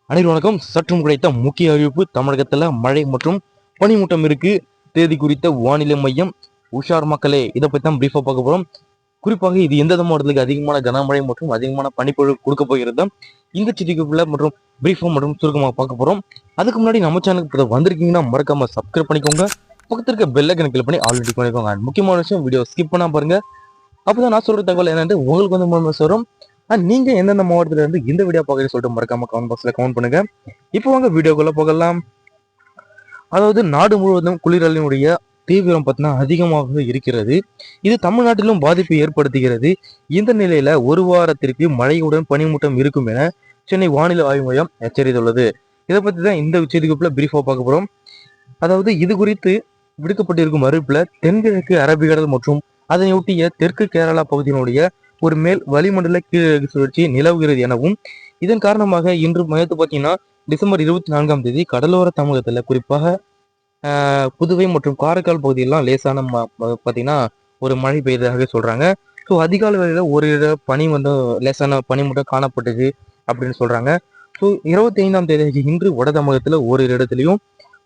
அனைவரும் வணக்கம். சற்றும் கிடைத்த முக்கிய அறிவிப்பு. தமிழகத்துல மழை மற்றும் பனிமூட்டம் இருக்கு. தேதி குறித்த வானிலை மையம் உஷார் மக்களே. இதை பத்தி தான் பிரீஃபா பார்க்க போறோம். குறிப்பாக இது எந்த மாவட்டத்துக்கு அதிகமான கனமழை மற்றும் அதிகமான பனிப்பொழிவு கொடுக்க போகிறது இந்த சிட்டிக்குள்ள மற்றும் பிரீஃபா மற்றும் சுருக்கமாக பார்க்க போறோம். அதுக்கு முன்னாடி நம்ம சேனலுக்கு வந்திருக்கீங்கன்னா மறக்காம சப்ஸ்கிரைப் பண்ணிக்கோங்க. பக்கத்துல இருக்க பெல் ஐக்கனை கிளிக் பண்ணி ஆல்ரெடி பண்ணிக்கோங்க. முக்கியமான விஷயம், வீடியோ ஸ்கிப் பண்ணா பாருங்க. அப்பதான் நான் சொல்ற தகவல் என்னன்னு உங்களுக்கு வந்து வரும். நீங்க எந்தெந்த மாவட்டத்துல இருந்து இந்த வீடியோ பார்க்கறேன்னு சொல்லிட்டு மறக்காம கமெண்ட் பாக்ஸ்ல கமெண்ட் பண்ணுங்க. இப்போ வாங்க வீடியோக்குள்ள போகலாம். அதாவது நாடு முழுவதும் குளிரலினுடைய தீவிரம் பார்த்தீங்கன்னா அதிகமாக இருக்கிறது. இது தமிழ்நாட்டிலும் பாதிப்பை ஏற்படுத்துகிறது. இந்த நிலையில ஒரு வாரத்திற்கு மழையுடன் பனிமூட்டம் இருக்கும் என சென்னை வானிலை ஆய்வு மையம் எச்சரித்துள்ளது. இதை பத்தி தான் இந்த செய்திக்குள்ள பிரீஃபா பார்க்க போறோம். அதாவது இது குறித்து விடுக்கப்பட்டிருக்கும் அறிவிப்புல தென்கிழக்கு அரபிக்கடல் மற்றும் அதனையொட்டிய தெற்கு கேரளா பகுதியினுடைய ஒரு மேல் வளிமண்டல கீழடுக்கு சுழற்சி நிலவுகிறது எனவும், இதன் காரணமாக இன்று மையத்து பார்த்தீங்கன்னா டிசம்பர் 24ஆம் தேதி கடலோர தமிழகத்துல குறிப்பாக புதுவை மற்றும் காரைக்கால் பகுதியெல்லாம் லேசான பார்த்தீங்கன்னா ஒரு மழை பெய்ததாக சொல்றாங்க. ஸோ அதிகாலை வேளையில ஒரு பனி வந்து லேசான பனி மட்டும் காணப்பட்டது அப்படின்னு சொல்றாங்க. ஸோ 25ஆம் தேதி இன்று வட தமிழகத்துல ஓரிரு இடத்துலையும்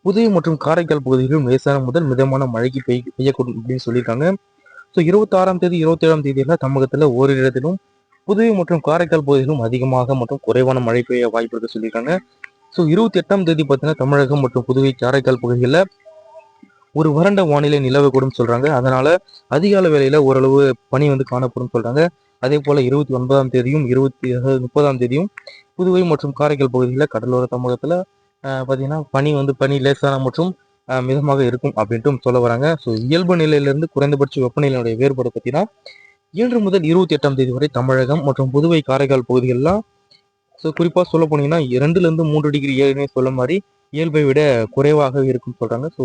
புதுவை மற்றும் காரைக்கால் பகுதிகளிலும் லேசான முதல் மிதமான மழைக்கு பெய்யக்கூடும் அப்படின்னு சொல்லியிருக்காங்க. ஸோ 26ஆம் தேதி 27ஆம் தேதியெல்லாம் தமிழகத்துல ஓரிரு இடத்திலும் புதுவை மற்றும் காரைக்கால் பகுதியிலும் அதிகமாக மற்றும் குறைவான மழை பெய்ய வாய்ப்பு இருக்க சொல்லியிருக்காங்க. ஸோ 28ஆம் தேதி பார்த்தீங்கன்னா தமிழகம் மற்றும் புதுவை காரைக்கால் பகுதிகளில் ஒரு வறண்ட வானிலை நிலவக்கூடும் சொல்றாங்க. அதனால அதிகால வேளையில ஓரளவு பனி வந்து காணப்படும் சொல்றாங்க. அதே போல 29ஆம் தேதியும் 30ஆம் தேதியும் புதுவை மற்றும் காரைக்கால் பகுதிகளில் கடலோர தமிழகத்துல பார்த்தீங்கன்னா பனி லேசான மற்றும் மிதமாக இருக்கும் அப்படின்ட்டு சொல்ல வராங்க. ஸோ இயல்பு நிலையிலிருந்து குறைந்தபட்ச வெப்பநிலையுடைய வேறுபாடு பார்த்தீங்கன்னா 7 முதல் 28ஆம் தேதி வரை தமிழகம் மற்றும் புதுவை காரைக்கால் பகுதிகளெலாம் ஸோ குறிப்பாக சொல்ல போனீங்கன்னா 2லேருந்து 3 டிகிரி ஏழுனே சொல்ல மாதிரி இயல்பை விட குறைவாக இருக்குன்னு சொல்றாங்க. ஸோ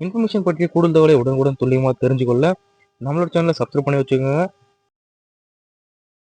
இன்ஃபர்மேஷன் பற்றிய கூடுதல் தகவலை உடனுக்குடன் துல்லியமாக தெரிஞ்சுக்கொள்ள நம்மளோட சேனலை சப்ஸ்கிரைப் பண்ணி வச்சுக்கோங்க.